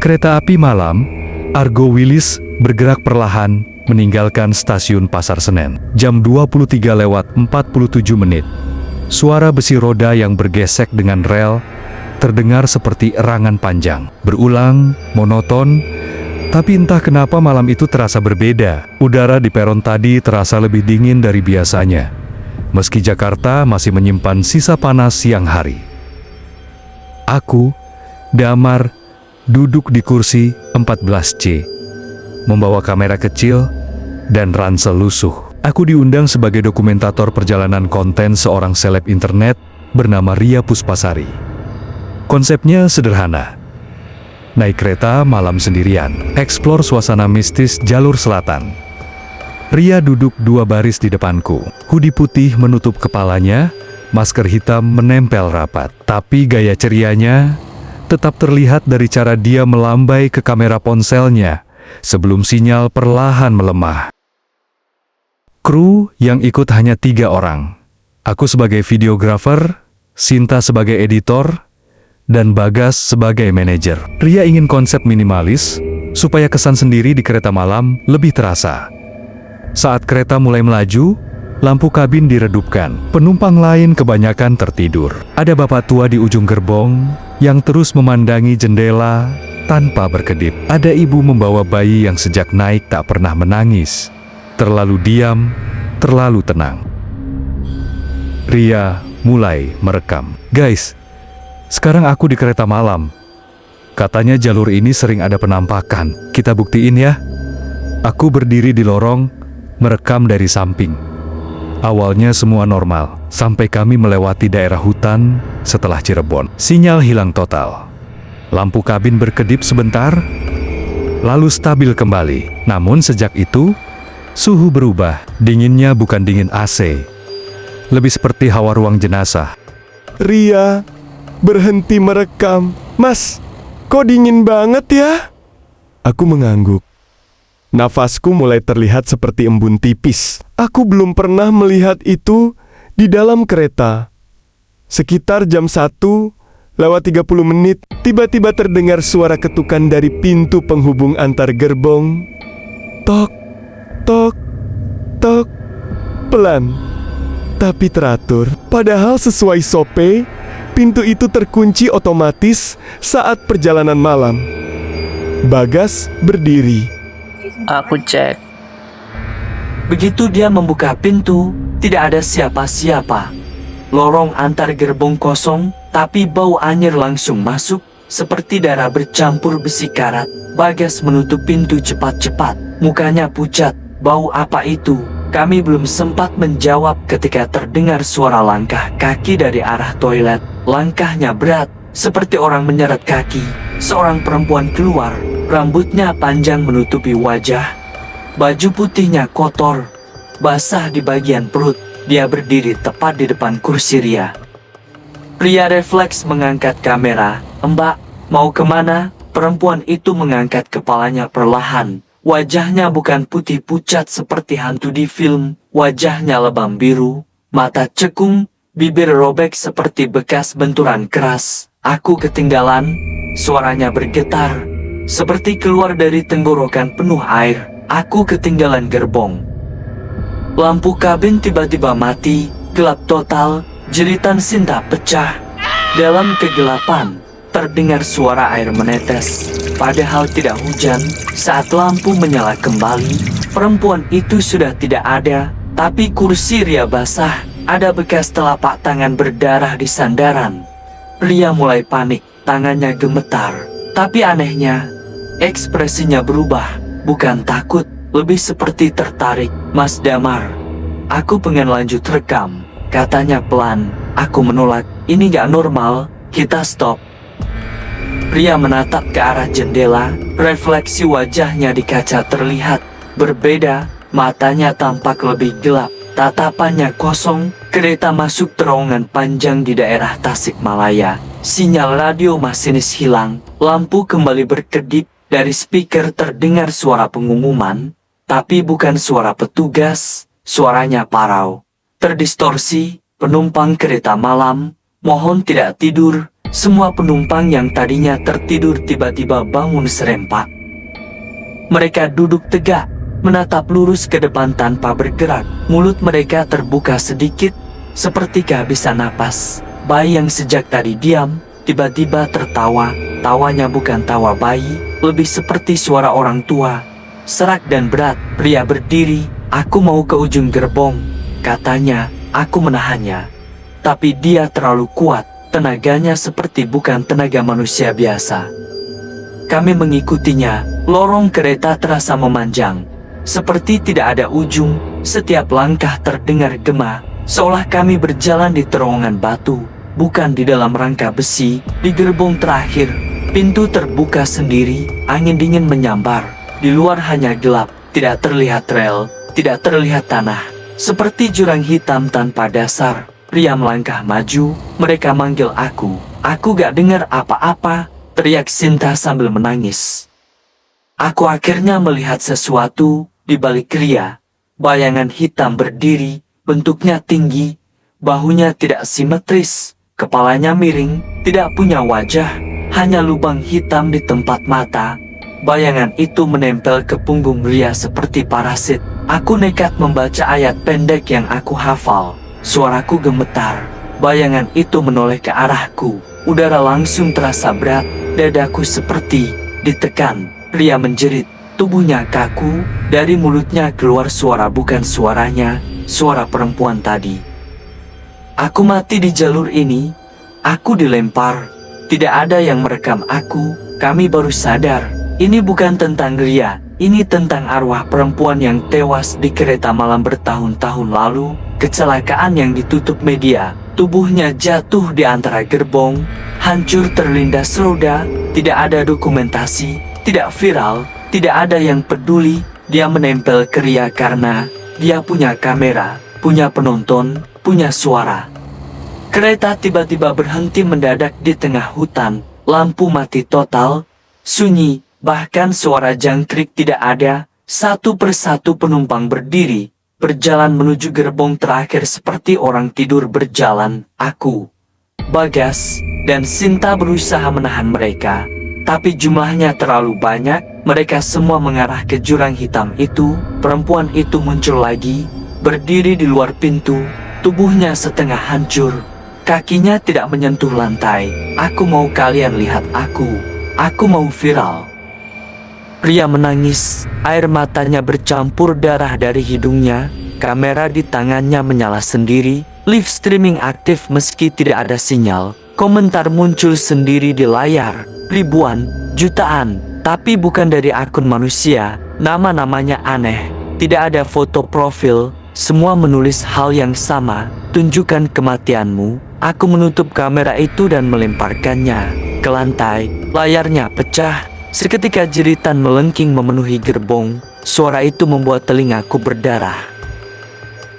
Kereta api malam, Argo Wilis bergerak perlahan meninggalkan stasiun Pasar Senen. Jam 23:47. Suara besi roda yang bergesek dengan rel terdengar seperti erangan panjang. Berulang, monoton, tapi entah kenapa malam itu terasa berbeda. Udara di peron tadi terasa lebih dingin dari biasanya, meski Jakarta masih menyimpan sisa panas siang hari. Aku, Damar, duduk di kursi 14C, membawa kamera kecil dan ransel lusuh. Aku diundang sebagai dokumentator perjalanan konten seorang seleb internet bernama Ria Puspasari. Konsepnya sederhana. Naik kereta malam sendirian, eksplor suasana mistis jalur selatan. Ria duduk 2 baris di depanku. Hoodie putih menutup kepalanya, masker hitam menempel rapat. Tapi gaya cerianya tetap terlihat dari cara dia melambai ke kamera ponselnya sebelum sinyal perlahan melemah. Kru yang ikut hanya 3 orang. Aku sebagai videografer, Sinta sebagai editor, dan Bagas sebagai manajer. Ria ingin konsep minimalis, supaya kesan sendiri di kereta malam lebih terasa. Saat kereta mulai melaju, lampu kabin diredupkan. Penumpang lain kebanyakan tertidur. Ada bapak tua di ujung gerbong yang terus memandangi jendela tanpa berkedip. Ada ibu membawa bayi yang sejak naik tak pernah menangis. Terlalu diam, terlalu tenang. Ria mulai merekam. Guys, sekarang aku di kereta malam. Katanya jalur ini sering ada penampakan. Kita buktiin ya. Aku berdiri di lorong, merekam dari samping. Awalnya semua normal, sampai kami melewati daerah hutan setelah Cirebon. Sinyal hilang total. Lampu kabin berkedip sebentar, lalu stabil kembali. Namun sejak itu, suhu berubah. Dinginnya bukan dingin AC, lebih seperti hawa ruang jenazah. Ria, berhenti merekam. Mas, kok dingin banget ya? Aku mengangguk. Nafasku mulai terlihat seperti embun tipis. Aku belum pernah melihat itu di dalam kereta. Sekitar jam 1:30, tiba-tiba terdengar suara ketukan dari pintu penghubung antar gerbong. Tok, tok, tok. Pelan, tapi teratur. Padahal sesuai SOP, pintu itu terkunci otomatis saat perjalanan malam. Bagas berdiri. Aku cek. Begitu dia membuka pintu, tidak ada siapa-siapa. Lorong antar gerbong kosong, tapi bau anyir langsung masuk, seperti darah bercampur besi karat. Bagas menutup pintu cepat-cepat. Mukanya pucat. Bau apa itu? Kami belum sempat menjawab ketika terdengar suara langkah kaki dari arah toilet. Langkahnya berat, seperti orang menyeret kaki. Seorang perempuan keluar, rambutnya panjang menutupi wajah. Baju putihnya kotor, basah di bagian perut. Dia berdiri tepat di depan kursi Ria. Pria refleks mengangkat kamera. Mbak, mau kemana? Perempuan itu mengangkat kepalanya perlahan. Wajahnya bukan putih pucat seperti hantu di film. Wajahnya lebam biru, mata cekung, bibir robek seperti bekas benturan keras. Aku ketinggalan, suaranya bergetar, seperti keluar dari tenggorokan penuh air. Aku ketinggalan gerbong. Lampu kabin tiba-tiba mati, gelap total, jeritan Sinta pecah. Dalam kegelapan, terdengar suara air menetes. Padahal tidak hujan. Saat lampu menyala kembali, perempuan itu sudah tidak ada. Tapi kursi Ria basah. Ada bekas telapak tangan berdarah di sandaran. Ria mulai panik, tangannya gemetar. Tapi anehnya, ekspresinya berubah. Bukan takut, lebih seperti tertarik. Mas Damar, aku pengen lanjut rekam, katanya pelan. Aku menolak, ini gak normal, kita stop. Pria menatap ke arah jendela, refleksi wajahnya di kaca terlihat berbeda, matanya tampak lebih gelap, tatapannya kosong. Kereta masuk terowongan panjang di daerah Tasikmalaya. Sinyal radio masinis hilang, lampu kembali berkedip, dari speaker terdengar suara pengumuman, tapi bukan suara petugas, suaranya parau, terdistorsi. Penumpang kereta malam, mohon tidak tidur, Semua penumpang yang tadinya tertidur tiba-tiba bangun serempak. Mereka duduk tegak, menatap lurus ke depan tanpa bergerak. Mulut mereka terbuka sedikit, seperti kehabisan napas. Bayi yang sejak tadi diam, tiba-tiba tertawa. Tawanya bukan tawa bayi, lebih seperti suara orang tua. Serak dan berat, pria berdiri. "Aku mau ke ujung gerbong," katanya. Aku menahannya. Tapi dia terlalu kuat, tenaganya seperti bukan tenaga manusia biasa. Kami mengikutinya. Lorong kereta terasa memanjang, seperti tidak ada ujung. Setiap langkah terdengar gema, seolah kami berjalan di terowongan batu, bukan di dalam rangka besi. Di gerbong terakhir, pintu terbuka sendiri. Angin dingin menyambar. Di luar hanya gelap, tidak terlihat rel, tidak terlihat tanah, seperti jurang hitam tanpa dasar. Pria melangkah maju. Mereka manggil aku. Aku gak dengar apa-apa, teriak Sinta sambil menangis. Aku akhirnya melihat sesuatu di balik Ria. Bayangan hitam berdiri, bentuknya tinggi, bahunya tidak simetris, kepalanya miring, tidak punya wajah, hanya lubang hitam di tempat mata. Bayangan itu menempel ke punggung Ria seperti parasit. Aku nekat membaca ayat pendek yang aku hafal. Suaraku gemetar. Bayangan itu menoleh ke arahku. Udara langsung terasa berat. Dadaku seperti ditekan. Ria menjerit. Tubuhnya kaku. Dari mulutnya keluar suara bukan suaranya. Suara perempuan tadi. Aku mati di jalur ini. Aku dilempar. Tidak ada yang merekam aku. Kami baru sadar. Ini bukan tentang Ria. Ini tentang arwah perempuan yang tewas di kereta malam bertahun-tahun lalu. Kecelakaan yang ditutup media. Tubuhnya jatuh di antara gerbong, hancur terlindas roda. Tidak ada dokumentasi, tidak viral, tidak ada yang peduli. Dia menempel ke Ria karena dia punya kamera, punya penonton, punya suara. Kereta tiba-tiba berhenti mendadak di tengah hutan. Lampu mati total, sunyi, bahkan suara jangkrik tidak ada. Satu persatu penumpang berdiri, berjalan menuju gerbong terakhir seperti orang tidur berjalan. Aku, Bagas, dan Sinta berusaha menahan mereka. Tapi jumlahnya terlalu banyak, mereka semua mengarah ke jurang hitam itu. Perempuan itu muncul lagi, berdiri di luar pintu, tubuhnya setengah hancur. Kakinya tidak menyentuh lantai. Aku mau kalian lihat aku. Aku mau viral. Pria menangis, air matanya bercampur darah dari hidungnya. Kamera di tangannya menyala sendiri. Live streaming aktif meski tidak ada sinyal. Komentar muncul sendiri di layar. Ribuan, jutaan, tapi bukan dari akun manusia. Nama-namanya aneh. Tidak ada foto profil. Semua menulis hal yang sama. Tunjukkan kematianmu. Aku menutup kamera itu dan melemparkannya ke lantai. Layarnya pecah. Seketika jeritan melengking memenuhi gerbong. Suara itu membuat telingaku berdarah.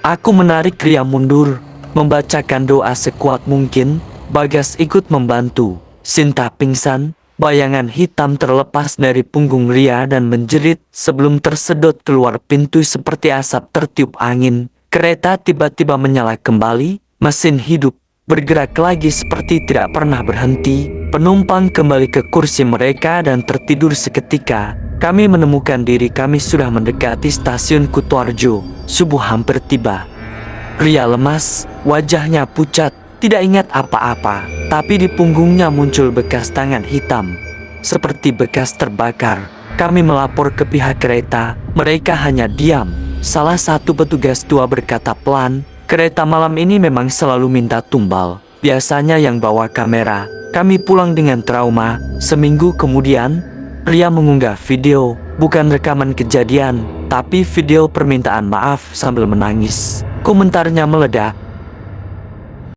Aku menarik Ria mundur, membacakan doa sekuat mungkin. Bagas ikut membantu. Sinta pingsan. Bayangan hitam terlepas dari punggung Ria dan menjerit sebelum tersedot keluar pintu seperti asap tertiup angin. Kereta tiba-tiba menyala kembali. Mesin hidup, bergerak lagi seperti tidak pernah berhenti. Penumpang kembali ke kursi mereka dan tertidur seketika. Kami menemukan diri kami sudah mendekati stasiun Kutoarjo. Subuh hampir tiba. Ria lemas, wajahnya pucat, tidak ingat apa-apa. Tapi di punggungnya muncul bekas tangan hitam, seperti bekas terbakar. Kami melapor ke pihak kereta, mereka hanya diam. Salah satu petugas tua berkata pelan, "Kereta malam ini memang selalu minta tumbal. Biasanya yang bawa kamera." Kami pulang dengan trauma. Seminggu kemudian, Ria mengunggah video, bukan rekaman kejadian, tapi video permintaan maaf sambil menangis. Komentarnya meledak,